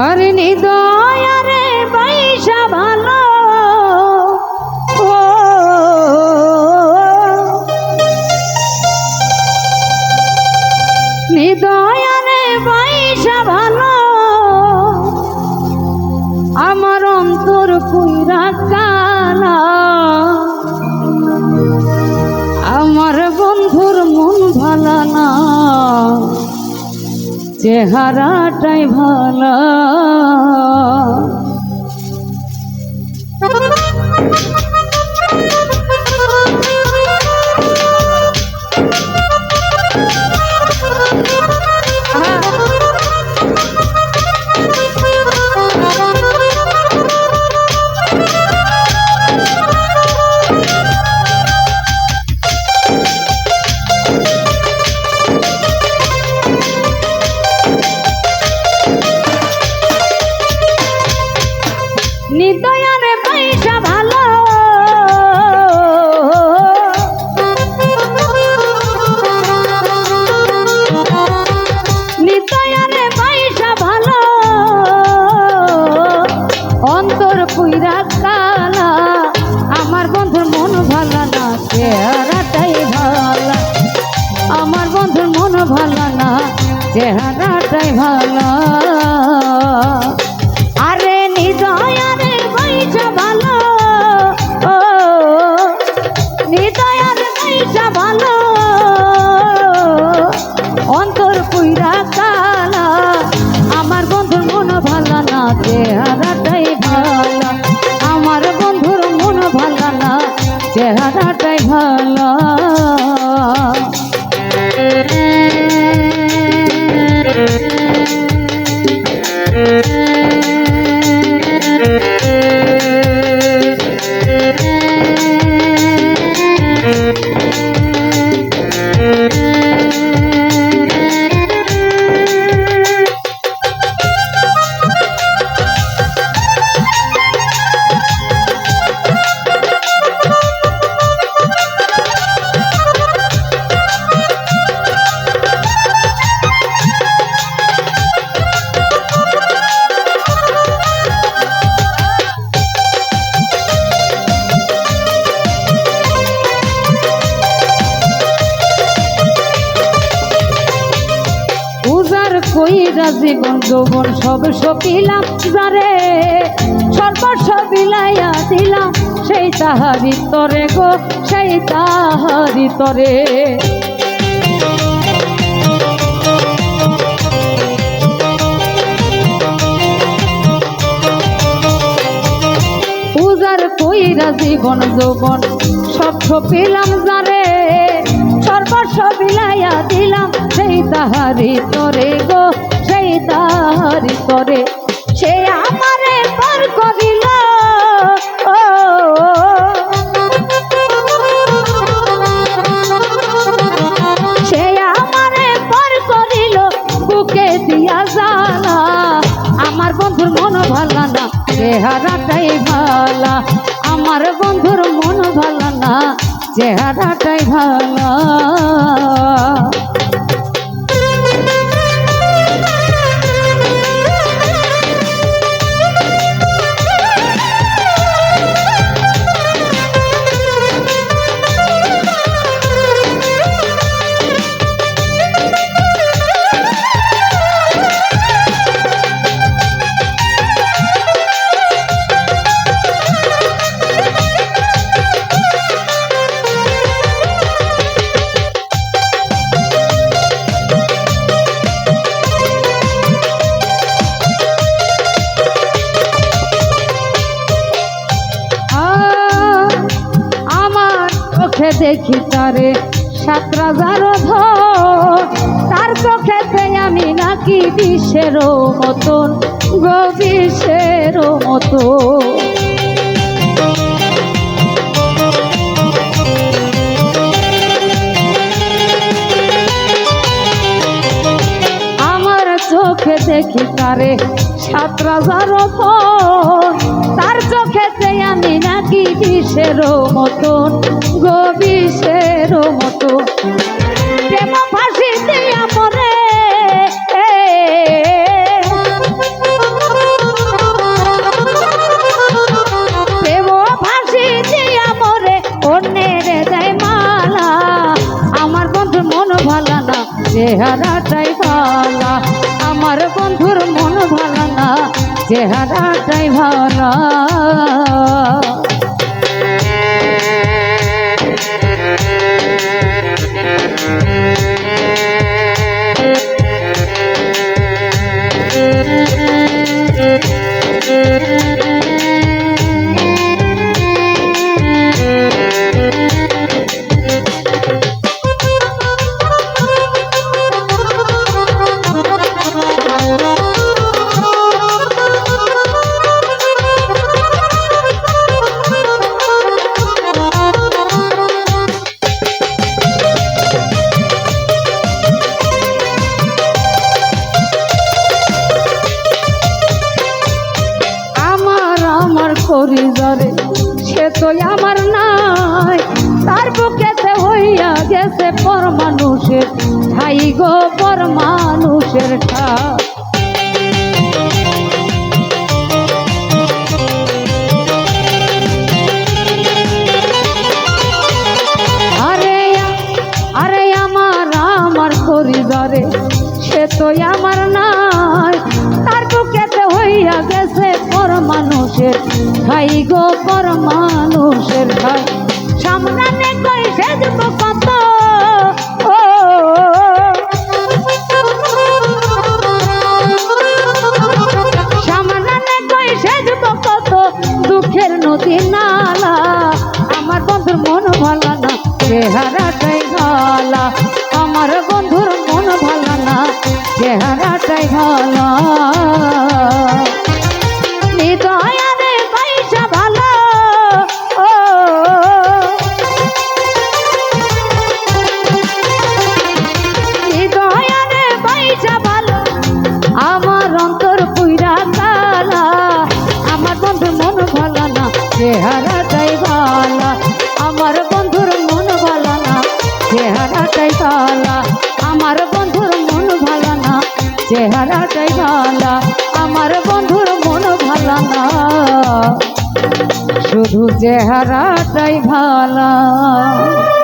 আর নিদয়ারে পয়সা ভালো ও নিদয়ারে পয়সা ভালো আমার অন্তর পুরা কালা আমার বন্ধুর মন ভালো না চেহারাটাই ভালো নিদয়ারে পয়সা ভালো নিদয়ারে পয়সা ভালো অন্তর পুইরা কালা আমার বন্ধুর মন ভালো না চেহারাটাই ভালো আমার বন্ধুর মন ভালো না চেহারাটাই ভালো অন্তর পুইরা কালা আমার বন্ধুর মন ভালো না চেহারাটাই ভালো আমার বন্ধুর মন ভালো না চেহারাটাই ভালো কইরা জীবন যৌবন সব সকিলাম যারে সর্বস্ব বিলাইয়া দিলাম সেই তাহারি তরে গো সেই তাহারি তরে উজার কইরা জীবন যৌবন সব সকিলাম যারে সর্বস্ব বিলাইয়া দিলাম সেই তাহারি তরে গো সেই তাহারি তরে সে আমারে পর করিল সে আমারে পর করিল বুকে দিয়া জানা আমার বন্ধুর মন ভালো না চেহারাটাই ভালো আমার বন্ধুর মন ভালো না চেহারাটাই ভালো দেখি তারে ৭,০০০ ধর তার চোখেতে আমি নাকি বিশ্বের মতন গো বিশ্বের মতো আমার চোখে দেখি তারে ৭,০০০ ধর তার চোখেতে আমি নাকি বিশ্বের মতন গো বিশ্বের মতো প্রেম ফাঁসি দিয়া মরে বন্ধুর মন ভালো না, চেহারাটাই ভালো। পরিবারে সে তো আমার নাই, তার বুকেতে হইয়া গেছে পর মানুষের ঠাই গো, পর মানুষের ঠাই। আরে আরে আমার পরিবারে সে তো আমার নাই, তার বুকেতে হইয়া গেছে পর মানুষের ঠাই গো, পর মানুষের ঠাই। সামনে কই সেজব কত, সামনে কই সেজব কত দুঃখের নদী নালা। আমার বন্ধুর মন ভালো না, চেহারাটাই ভালো। আমার বন্ধুর মন ভালো না, চেহারাটাই ভালো। হৃদয়ারে পয়সা ভালো, হৃদয়ারে পয়সা ভালো, আমার অন্তর পুইরা কালা। আমার বন্ধুর মন ভালো না, চেহারাটাই ভালো। আমার বন্ধুর মন ভালো না, চেহারাটাই ভালো। আমার বন্ধুর মন ভালো না, চেহারাটাই ভালো। আমার বন্ধুর মন ভালো না, শুধু চেহারাটাই ভালো।